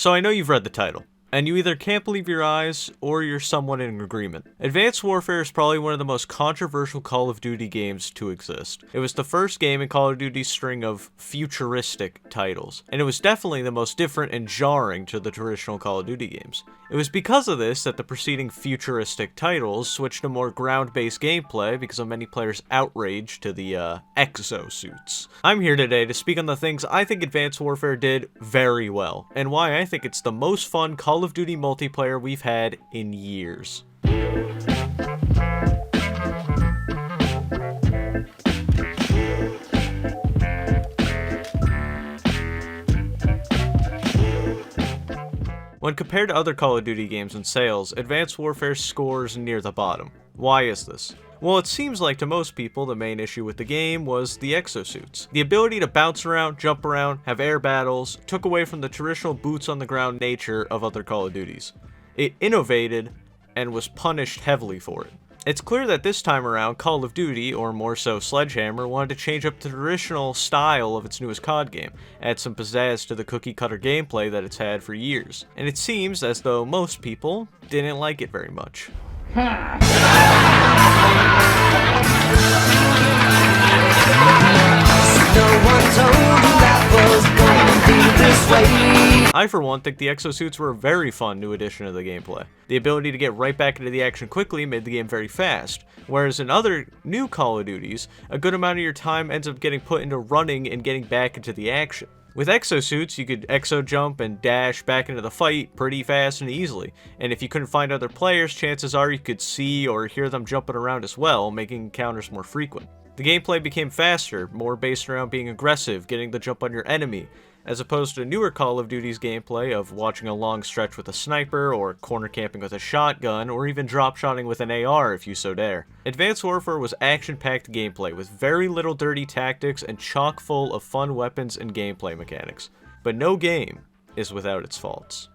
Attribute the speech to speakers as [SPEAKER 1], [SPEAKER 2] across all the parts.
[SPEAKER 1] So I know you've read the title, and you either can't believe your eyes, or you're somewhat in agreement. Advanced Warfare is probably one of the most controversial Call of Duty games to exist. It was the first game in Call of Duty's string of futuristic titles, and it was definitely the most different and jarring to the traditional Call of Duty games. It was because of this that the preceding futuristic titles switched to more ground-based gameplay because of many players' outrage to the exosuits. I'm here today to speak on the things I think Advanced Warfare did very well, and why I think it's the most fun Call of Duty multiplayer we've had in years. When compared to other Call of Duty games in sales, Advanced Warfare scores near the bottom. Why is this? Well, it seems like to most people the main issue with the game was the exosuits. The ability to bounce around, jump around, have air battles, took away from the traditional boots on the ground nature of other Call of Duties. It innovated and was punished heavily for it. It's clear that this time around, Call of Duty, or more so Sledgehammer, wanted to change up the traditional style of its newest COD game, add some pizzazz to the cookie-cutter gameplay that it's had for years. And it seems as though most people didn't like it very much. I, for one, think the exosuits were a very fun new addition to the gameplay. The ability to get right back into the action quickly made the game very fast, whereas in other new Call of Duties, a good amount of your time ends up getting put into running and getting back into the action. With exosuits, you could exo-jump and dash back into the fight pretty fast and easily, and if you couldn't find other players, chances are you could see or hear them jumping around as well, making encounters more frequent. The gameplay became faster, more based around being aggressive, getting the jump on your enemy, as opposed to newer Call of Duty's gameplay of watching a long stretch with a sniper, or corner camping with a shotgun, or even drop-shotting with an AR if you so dare. Advanced Warfare was action-packed gameplay with very little dirty tactics and chock full of fun weapons and gameplay mechanics. But no game is without its faults.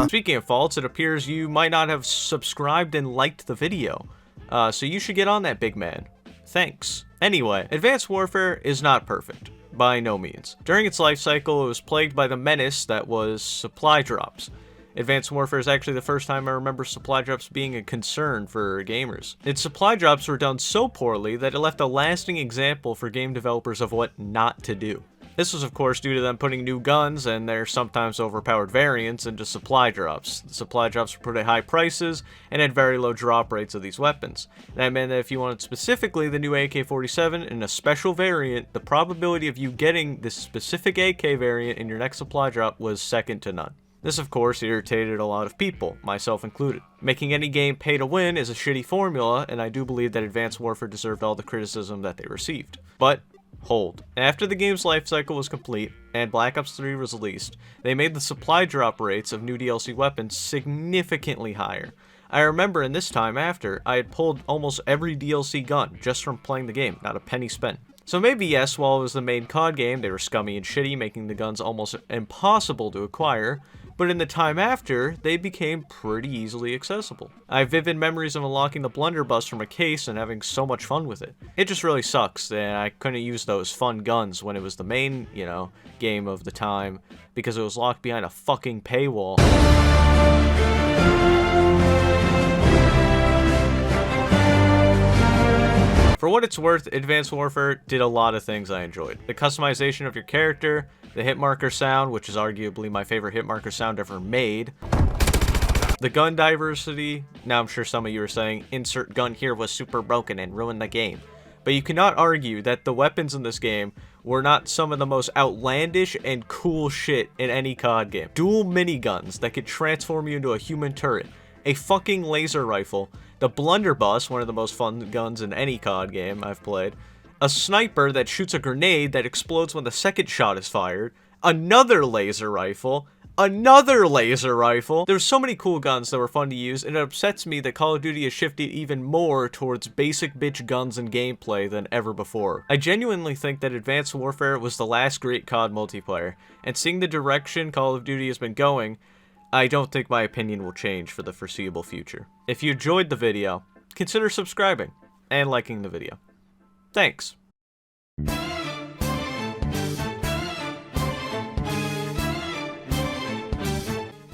[SPEAKER 1] Speaking of faults, it appears you might not have subscribed and liked the video. So you should get on that, big man. Thanks. Anyway, Advanced Warfare is not perfect. By no means. During its life cycle, it was plagued by the menace that was supply drops. Advanced Warfare is actually the first time I remember supply drops being a concern for gamers. Its supply drops were done so poorly that it left a lasting example for game developers of what not to do. This was of course due to them putting new guns and their sometimes overpowered variants into supply drops. The supply drops were put at high prices and had very low drop rates of these weapons. That meant that if you wanted specifically the new AK-47 in a special variant, the probability of you getting this specific AK variant in your next supply drop was second to none. This of course irritated a lot of people, myself included. Making any game pay to win is a shitty formula, and I do believe that Advanced Warfare deserved all the criticism that they received. But hold. After the game's life cycle was complete, and Black Ops 3 was released, they made the supply drop rates of new DLC weapons significantly higher. I remember in this time after, I had pulled almost every DLC gun just from playing the game, not a penny spent. So maybe yes, while it was the main COD game, they were scummy and shitty, making the guns almost impossible to acquire, but in the time after, they became pretty easily accessible. I have vivid memories of unlocking the blunderbuss from a case and having so much fun with it. It just really sucks that I couldn't use those fun guns when it was the main, game of the time, because it was locked behind a fucking paywall. For what it's worth, Advanced Warfare did a lot of things I enjoyed. The customization of your character, the hit marker sound, which is arguably my favorite hit marker sound ever made, the gun diversity. Now I'm sure some of you are saying, insert gun here was super broken and ruined the game. But you cannot argue that the weapons in this game were not some of the most outlandish and cool shit in any COD game. Dual miniguns that could transform you into a human turret, a fucking laser rifle, the blunderbuss, one of the most fun guns in any COD game I've played, a sniper that shoots a grenade that explodes when the second shot is fired, another laser rifle. There's so many cool guns that were fun to use, and it upsets me that Call of Duty has shifted even more towards basic bitch guns and gameplay than ever before. I genuinely think that Advanced Warfare was the last great COD multiplayer, and seeing the direction Call of Duty has been going, I don't think my opinion will change for the foreseeable future. If you enjoyed the video, consider subscribing and liking the video. Thanks.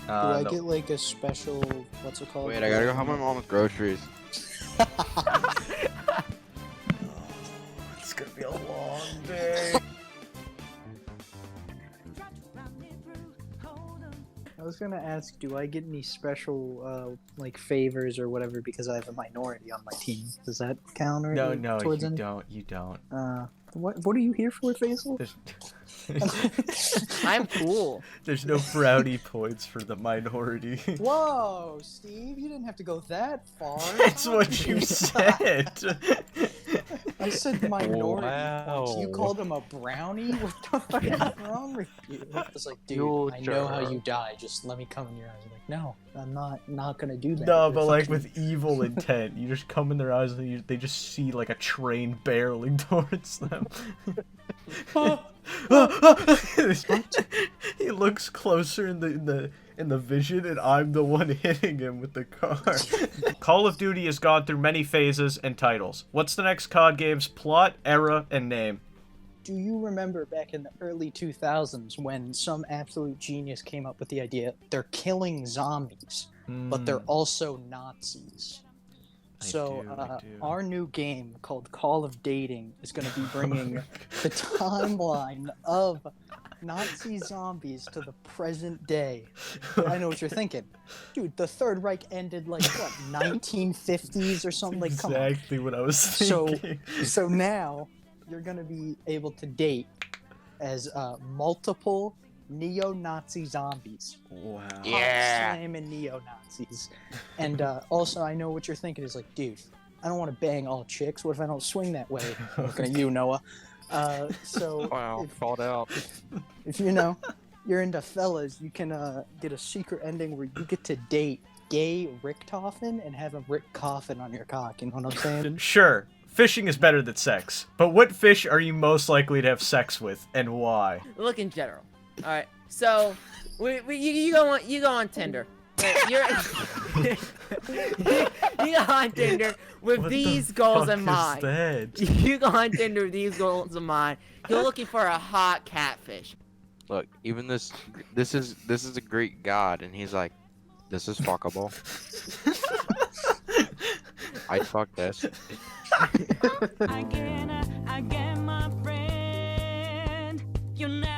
[SPEAKER 2] Do I
[SPEAKER 1] No.
[SPEAKER 2] get like a special, what's it called?
[SPEAKER 3] Wait, I gotta go help my mom with groceries.
[SPEAKER 1] It's gonna be a long day.
[SPEAKER 2] I was gonna ask, do I get any special like favors or whatever because I have a minority on my team? Does that count or
[SPEAKER 1] No,
[SPEAKER 2] towards
[SPEAKER 1] you
[SPEAKER 2] any?
[SPEAKER 1] don't. You don't.
[SPEAKER 2] What are you here for, Faisal?
[SPEAKER 4] I'm cool.
[SPEAKER 1] There's no brownie points for the minority.
[SPEAKER 2] Whoa, Steve, you didn't have to go that far.
[SPEAKER 1] That's what you said.
[SPEAKER 2] I said minority points. You
[SPEAKER 3] Wow.
[SPEAKER 2] called him a brownie? What the fuck is wrong with you? I was like, dude, I know how you die. Just let me come in your eyes. I'm like, no, I'm not gonna do that.
[SPEAKER 1] No,
[SPEAKER 2] You're
[SPEAKER 1] but like
[SPEAKER 2] fucking-
[SPEAKER 1] with evil intent, you just come in their eyes and they just see like a train barreling towards them. He looks closer in the vision, and I'm the one hitting him with the car. Call of Duty has gone through many phases and titles. What's the next COD game's plot, era, and name?
[SPEAKER 2] Do you remember back in the early 2000s when some absolute genius came up with the idea they're killing zombies, but they're also Nazis? So
[SPEAKER 1] I do.
[SPEAKER 2] our new game called Call of Dating is going to be bringing the timeline of Nazi zombies to the present day. I know what you're thinking. Dude, the Third Reich ended like, what, 1950s or something? Like, come on.
[SPEAKER 1] Exactly what I was
[SPEAKER 2] So,
[SPEAKER 1] thinking.
[SPEAKER 2] so now you're going to be able to date as multiple neo-Nazi zombies.
[SPEAKER 1] Wow.
[SPEAKER 3] Yeah.
[SPEAKER 2] Slamming neo-Nazis. And also, I know what you're thinking is like, dude, I don't want to bang all chicks. What if I don't swing that way? I'm looking at you, Noah. So
[SPEAKER 3] Wow, called out.
[SPEAKER 2] if you know you're into fellas, you can get a secret ending where you get to date gay Richtofen and have a Rick Coffin on your cock. You know what I'm saying?
[SPEAKER 1] Sure, fishing is better than sex, but what fish are you most likely to have sex with, and why?
[SPEAKER 4] Look in general. All right. So, you go on Tinder. You're, you go on Tinder with
[SPEAKER 1] What
[SPEAKER 4] these
[SPEAKER 1] the
[SPEAKER 4] goals
[SPEAKER 1] fuck
[SPEAKER 4] in mind.
[SPEAKER 1] Is that?
[SPEAKER 4] You go on Tinder with these goals in mind. You're looking for a hot catfish.
[SPEAKER 3] Look, even this is a Greek god, and he's like, this is fuckable. I'd fuck this.
[SPEAKER 5] I get my friend. You never